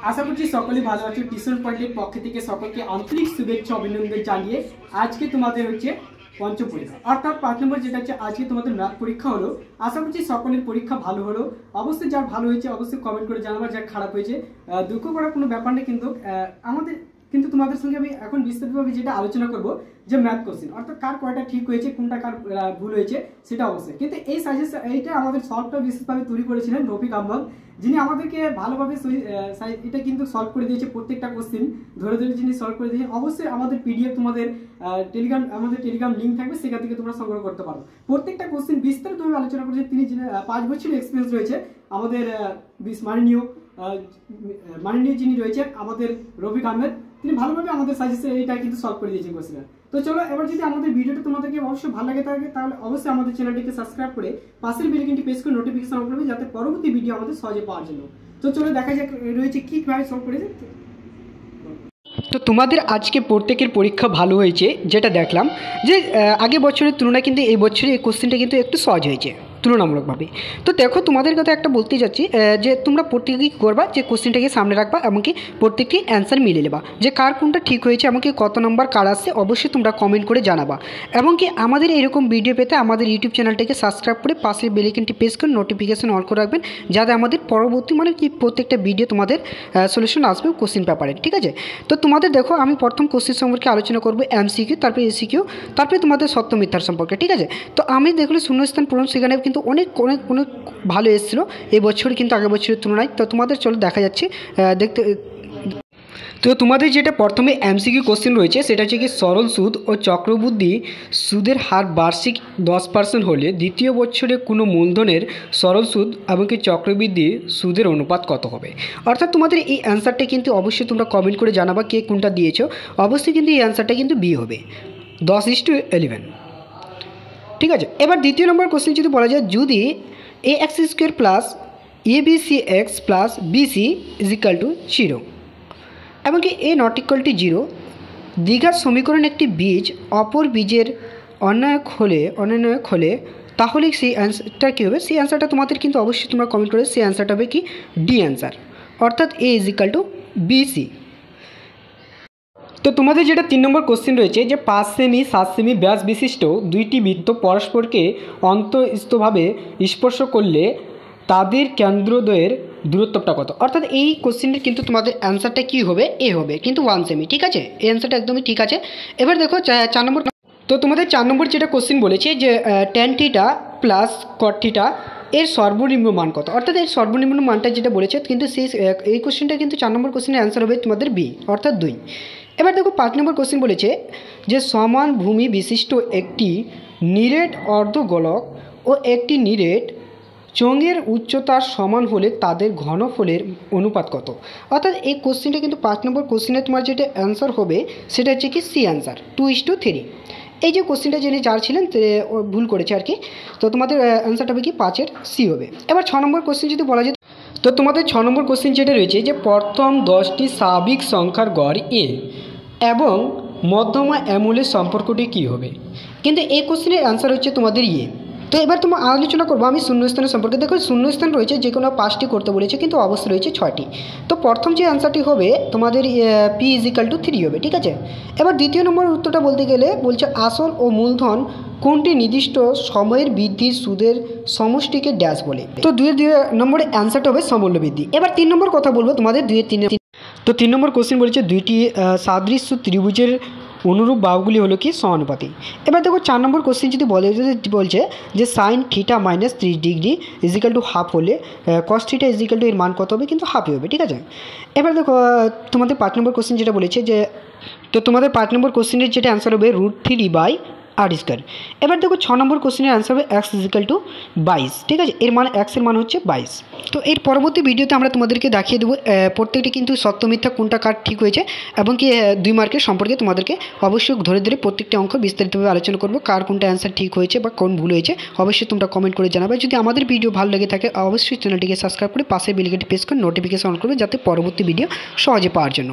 আশা করছি সকলেই ভালো আছো। টিউশন পয়েন্টের পক্ষ থেকে সকলকে আন্তরিক শুভেচ্ছা অভিনন্দন জানিয়ে আজকে তোমাদের হচ্ছে পঞ্চম পরীক্ষা অর্থাৎ 5 নম্বর যেটা হচ্ছে আজকে তোমাদের ম্যাথ পরীক্ষা হলো। আশা করছি সকলের পরীক্ষা ভালো হলো। অবশ্যই যার ভালো হয়েছে অবশ্যই কমেন্ট করে জানাবা, যার খারাপ হয়েছে দুঃখ করার কোনো ব্যাপার নেই। কিন্তু তোমাদের সঙ্গে আমি এখন বিস্তারিতভাবে যেটা আলোচনা করব যে ম্যাথ কোশ্চেন অর্থাৎ কার কয়টা ঠিক হয়েছে কোনটা কার ভুল হয়েছে সেটা অবশ্যই। কিন্তু এই এইটা আমাদের সলভটা বিশেষভাবে তৈরি করেছিলেন রফিক আহমদ, যিনি আমাদেরকে ভালোভাবে এটা কিন্তু সলভ করে দিয়েছে। প্রত্যেকটা কোশ্চেন ধরে ধরে যিনি সলভ করে দিয়েছে। অবশ্যই আমাদের পিডিএফ তোমাদের টেলিগ্রাম লিঙ্ক থাকবে, সেখান থেকে তোমরা সংগ্রহ করতে পারো। প্রত্যেকটা কোশ্চেন বিস্তারিতভাবে আলোচনা করেছেন তিনি, যিনি 5 বছরের এক্সপিরিয়েন্স রয়েছে আমাদের মাননীয় যিনি রয়েছেন আমাদের রফিক আহমেদ, তিনি ভালোভাবে আমাদের সাজেশন এটা কিন্তু সলভ করে দিয়েছেন কোশ্চেন। তো চলো এবার যদি আমাদের ভিডিওটা তোমাদেরকে অবশ্যই ভালো লাগে থাকে তাহলে অবশ্যই আমাদের চ্যানেলটিকে সাবস্ক্রাইব করে পাশের বেল আইকনটি প্রেস করে নোটিফিকেশন অন করবে, যাতে পরবর্তী ভিডিও আমাদের সহজে পাওয়ার জন্য। তো চলো দেখা যাক রয়েছে কিভাবে সলভ করেছে। তো তোমাদের আজকে প্রত্যেকের পরীক্ষা ভালো হয়েছে, যেটা দেখলাম যে আগের বছরের তুলনায় কিন্তু এই বছরে এই কোশ্চেনটা কিন্তু একটু সহজ হয়েছে তুলনামূলকভাবে। তো দেখো তোমাদের কথা একটা বলতে যাচ্ছি যে তোমরা প্রত্যেকেই করবা যে কোশ্চেনটাকে সামনে রাখবা, এমনকি প্রত্যেকটি অ্যান্সার মিলে নেবা, যে কার কোনটা ঠিক হয়েছে এমনকি কত নম্বর কার আসছে অবশ্যই তোমরা কমেন্ট করে জানাবা। এমনকি আমাদের এরকম ভিডিও পেতে আমাদের ইউটিউব চ্যানেলটাকে সাবস্ক্রাইব করে পাশের বেল আইকনটি প্রেস করে নোটিফিকেশন অন করে রাখবেন, যাতে আমাদের পরবর্তী কি প্রত্যেকটা ভিডিও তোমাদের সলিউশন আসবে কোশ্চেন পেপারে। ঠিক আছে, তো তোমাদের দেখো আমি প্রথম কোশ্চেন সম্পর্কে আলোচনা করবো এমসিকিউ, তারপরে এসিকিউ, তারপরে তোমাদের সত্য মিথ্যার সম্পর্কে। ঠিক আছে, তো আমি দেখলে শূন্যস্থান পূরণ সেখানে কিন্তু অনেক অনেক অনেক ভালো এসেছিলো এই বছর কিন্তু আগের বছরের তুলনায়। তো তোমাদের চলো দেখা যাচ্ছে দেখতে। তো তোমাদের যেটা প্রথমে এমসিকিউ কোশ্চেন রয়েছে সেটা হচ্ছে কি সরল সুদ ও চক্রবৃদ্ধি সুদের হার বার্ষিক 10% হলে দ্বিতীয় বছরে কোনো মূলধনের সরল সুদ এবং কি চক্রবৃদ্ধি সুদের অনুপাত কত হবে। অর্থাৎ তোমাদের এই অ্যান্সারটা কিন্তু অবশ্যই তোমরা কমেন্ট করে জানাবা কে কোনটা দিয়েছো। অবশ্যই কিন্তু এই অ্যান্সারটা কিন্তু বি হবে, 10:11। ঠিক আছে, এবার দ্বিতীয় নম্বর কোশ্চেন যদি বলা যায় যদি ax² plus abcx plus bc = 0 এবং কি a ≠ 0 দ্বিঘাত সমীকরণ একটি বীজ অপর বীজের অন্যয়ক হলে তাহলে সেই অ্যান্সারটা কী হবে। সেই অ্যান্সারটা তোমাদের কিন্তু অবশ্যই তোমরা কমেন্ট করে সেই অ্যান্সারটা হবে কি ডি অ্যান্সার, অর্থাৎ a = bc। তো তোমাদের যেটা 3 নম্বর কোশ্চেন রয়েছে যে 5 সেমি 7 সেমি ব্যাস বিশিষ্ট দুইটি বৃত্ত পরস্পরকে অন্তঃস্থভাবে স্পর্শ করলে তাদের কেন্দ্রদ্বয়ের দূরত্বটা কত। অর্থাৎ এই কোশ্চেনের কিন্তু তোমাদের অ্যান্সারটা কী হবে, এ হবে কিন্তু 1 সেমি। ঠিক আছে, এই অ্যান্সারটা একদমই ঠিক আছে। এবার দেখো 4 নম্বর। তো তোমাদের 4 নম্বর যেটা কোশ্চেন বলেছে যে tan θ প্লাস cot θ এর সর্বনিম্ন মান কত। অর্থাৎ এর সর্বনিম্ন মানটা যেটা বলেছে কিন্তু এই কোশ্চেনটা কিন্তু 4 নম্বর কোশ্চেনের অ্যান্সার হবে তোমাদের বি, অর্থাৎ 2। এবার দেখো 5 নম্বর কোশ্চেন বলেছে যে সমান ভূমি বিশিষ্ট একটি নিরেট অর্ধগোলক ও একটি নিরেট চোঙের উচ্চতার সমান হলে তাদের ঘনফলের অনুপাত কত। অর্থাৎ এই কোশ্চেনটা কিন্তু 5 নম্বর কোশ্চেনে তোমার যেটা অ্যান্সার হবে সেটা হচ্ছে কি সি অ্যান্সার, 2:3। এই যে কোশ্চেনটা যিনি যার ছিলেন ভুল করেছে আর কি। তো তোমাদের অ্যান্সারটা হবে কি 5-এর সি হবে। এবার 6 নম্বর কোশ্চেন যদি বলা যায়, তো তোমাদের 6 নম্বর কোশ্চেন যেটা রয়েছে যে প্রথম 10টি স্বাভাবিক সংখ্যার গড় এ এবং মধ্যমা অ্যামূলের সম্পর্কটি কী হবে। কিন্তু এই কোশ্চেনের অ্যান্সার হচ্ছে তোমাদের ইয়ে। তো এবার তোমরা আলোচনা করবো আমি শূন্যস্থানের সম্পর্কে। দেখো শূন্যস্থান রয়েছে যে কোনো 5টি করতে বলেছে, কিন্তু অবশ্যই রয়েছে 6টি। তো প্রথম যে অ্যান্সারটি হবে তোমাদের p = 3 হবে। ঠিক আছে, এবার দ্বিতীয় নম্বর উত্তরটা বলতে গেলে বলছে আসল ও মূলধন কোনটি নির্দিষ্ট সময়ের বৃদ্ধির সুদের সমষ্টিকে ড্যাশ বলে। তো 2 নম্বরের অ্যান্সারটা হবে সমূল্য বৃদ্ধি। এবার 3 নম্বর কথা বলবো তোমাদের 2-3। তো 3 নম্বর কোশ্চেন বলেছে দুইটি সাদৃশ্য ত্রিভুজের অনুরূপ বাহুগুলি হলো কি সমানুপাতিক। এবার দেখো 4 নম্বর কোশ্চেন যদি বলছে যে sin θ - 30° = হাফ হলে cos θ এর মান কত হবে, কিন্তু হাফই হবে। ঠিক আছে, এবার দেখো তোমাদের 5 নম্বর কোশ্চেন যেটা বলেছে যে তো তোমাদের 5 নম্বর কোশ্চেনের যেটা অ্যান্সার হবে √3/r²। এবার দেখো 6 নম্বর কোশ্চেনের অ্যান্সার হবে x = 22। ঠিক আছে, এর মান x এর মান হচ্ছে 22। তো এর পরবর্তী ভিডিওতে আমরা তোমাদেরকে দেখিয়ে দেবো প্রত্যেকটি কিন্তু সত্য মিথ্যা কোনটা কার ঠিক হয়েছে, এবং কি 2 মার্কের সম্পর্কে তোমাদেরকে অবশ্যই ধরে ধরে প্রত্যেকটি অঙ্ক বিস্তারিতভাবে আলোচনা করবো, কার কোনটা অ্যান্সার ঠিক হয়েছে বা কোন ভুল হয়েছে অবশ্যই তোমরা কমেন্ট করে জানাবে। যদি আমাদের ভিডিও ভালো লেগে থাকে অবশ্যই চ্যানেলটিকে সাবস্ক্রাইব করে পাশে বেল আইকনটি প্রেস করে নোটিফিকেশন অন করবে, যাতে পরবর্তী ভিডিও সহজে পাওয়ার জন্য।